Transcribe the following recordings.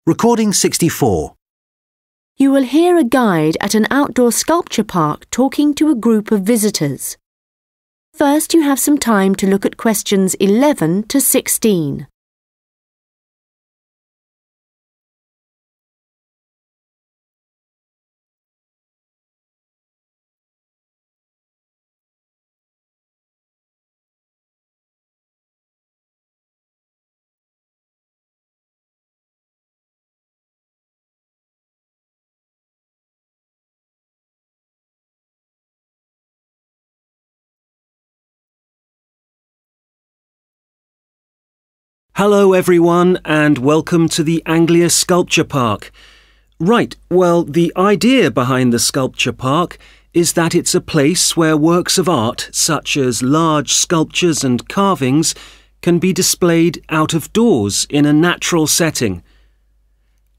Recording 64. You will hear a guide at an outdoor sculpture park talking to a group of visitors. First, you have some time to look at questions 11 to 16. Hello everyone and welcome to the Anglia Sculpture Park. Right, well, the idea behind the Sculpture Park is that it's a place where works of art, such as large sculptures and carvings, can be displayed out of doors in a natural setting.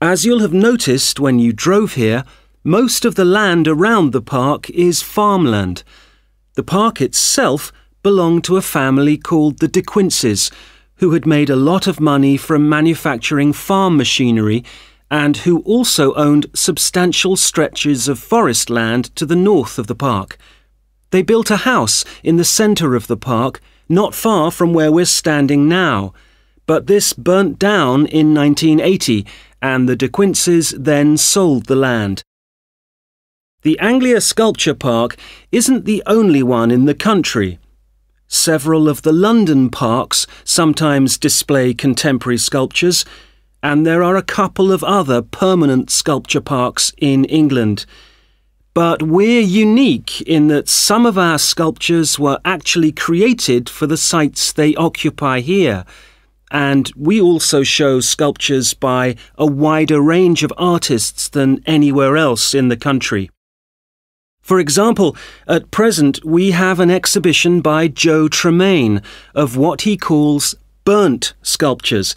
As you'll have noticed when you drove here, most of the land around the park is farmland. The park itself belonged to a family called the De Quinces, who had made a lot of money from manufacturing farm machinery and who also owned substantial stretches of forest land to the north of the park. They built a house in the centre of the park, not far from where we're standing now, but this burnt down in 1980 and the De Quinces then sold the land. The Anglia Sculpture Park isn't the only one in the country. Several of the London parks sometimes display contemporary sculptures, and there are a couple of other permanent sculpture parks in England. But we're unique in that some of our sculptures were actually created for the sites they occupy here, and we also show sculptures by a wider range of artists than anywhere else in the country. For example, at present we have an exhibition by Joe Tremain of what he calls burnt sculptures.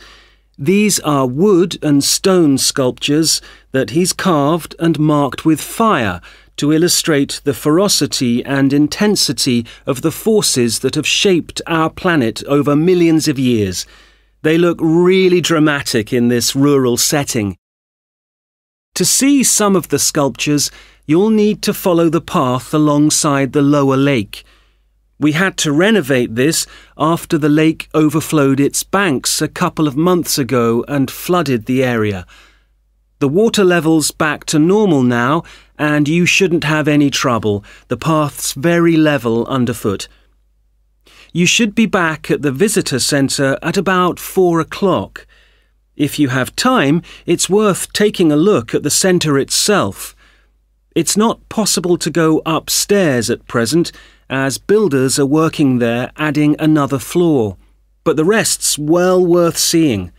These are wood and stone sculptures that he's carved and marked with fire to illustrate the ferocity and intensity of the forces that have shaped our planet over millions of years. They look really dramatic in this rural setting. To see some of the sculptures, you'll need to follow the path alongside the lower lake. We had to renovate this after the lake overflowed its banks a couple of months ago and flooded the area. The water level's back to normal now, and you shouldn't have any trouble. The path's very level underfoot. You should be back at the visitor centre at about 4 o'clock. If you have time, it's worth taking a look at the centre itself. It's not possible to go upstairs at present, as builders are working there adding another floor, but the rest's well worth seeing.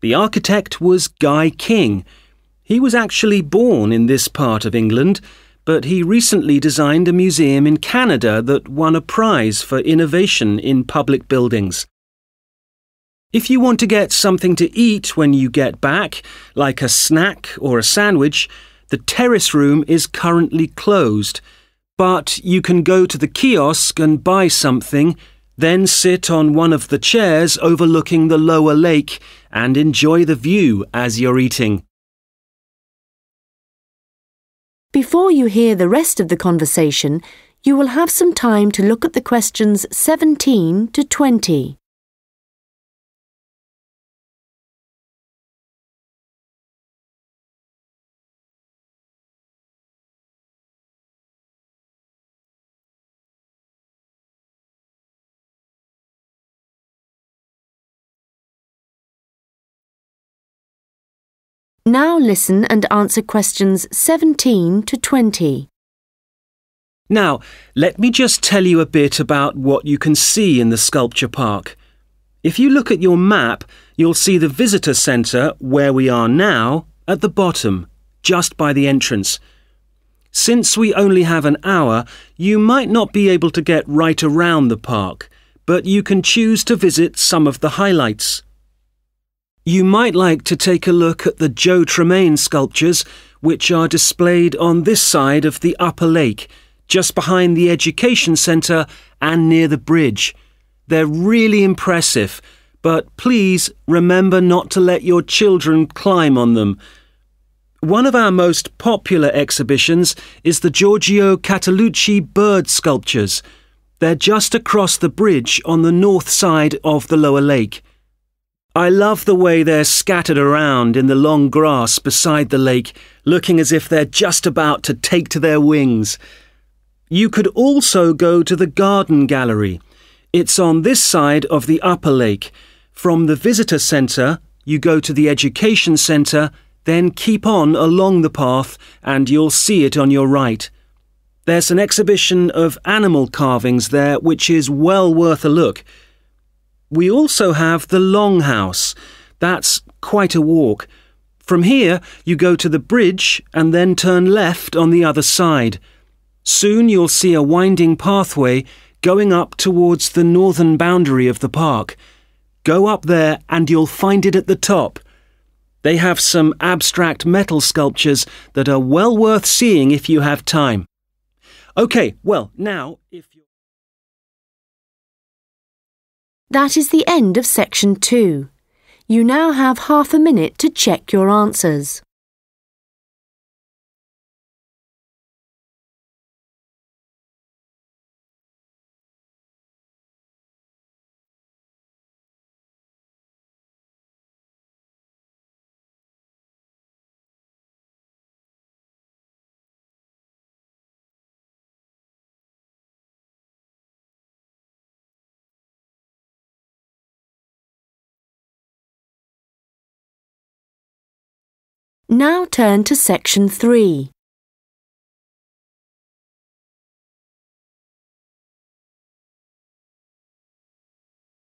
The architect was Guy King. He was actually born in this part of England, but he recently designed a museum in Canada that won a prize for innovation in public buildings. If you want to get something to eat when you get back, like a snack or a sandwich, the terrace room is currently closed, but you can go to the kiosk and buy something, then sit on one of the chairs overlooking the lower lake and enjoy the view as you're eating. Before you hear the rest of the conversation, you will have some time to look at the questions 17 to 20. Now listen and answer questions 17 to 20. Now, let me just tell you a bit about what you can see in the sculpture park. If you look at your map, you'll see the visitor centre, where we are now, at the bottom, just by the entrance. Since we only have an hour, you might not be able to get right around the park, but you can choose to visit some of the highlights. You might like to take a look at the Joe Tremain sculptures, which are displayed on this side of the upper lake, just behind the education centre and near the bridge. They're really impressive, but please remember not to let your children climb on them. One of our most popular exhibitions is the Giorgio Catalucci bird sculptures. They're just across the bridge on the north side of the lower lake. I love the way they're scattered around in the long grass beside the lake, looking as if they're just about to take to their wings. You could also go to the garden gallery. It's on this side of the upper lake. From the visitor centre, you go to the education centre, then keep on along the path and you'll see it on your right. There's an exhibition of animal carvings there which is well worth a look. We also have the Longhouse. That's quite a walk. From here, you go to the bridge and then turn left on the other side. Soon you'll see a winding pathway going up towards the northern boundary of the park. Go up there and you'll find it at the top. They have some abstract metal sculptures that are well worth seeing if you have time. OK, well, now, if you... That is the end of section 2. You now have half a minute to check your answers. Now turn to section 3.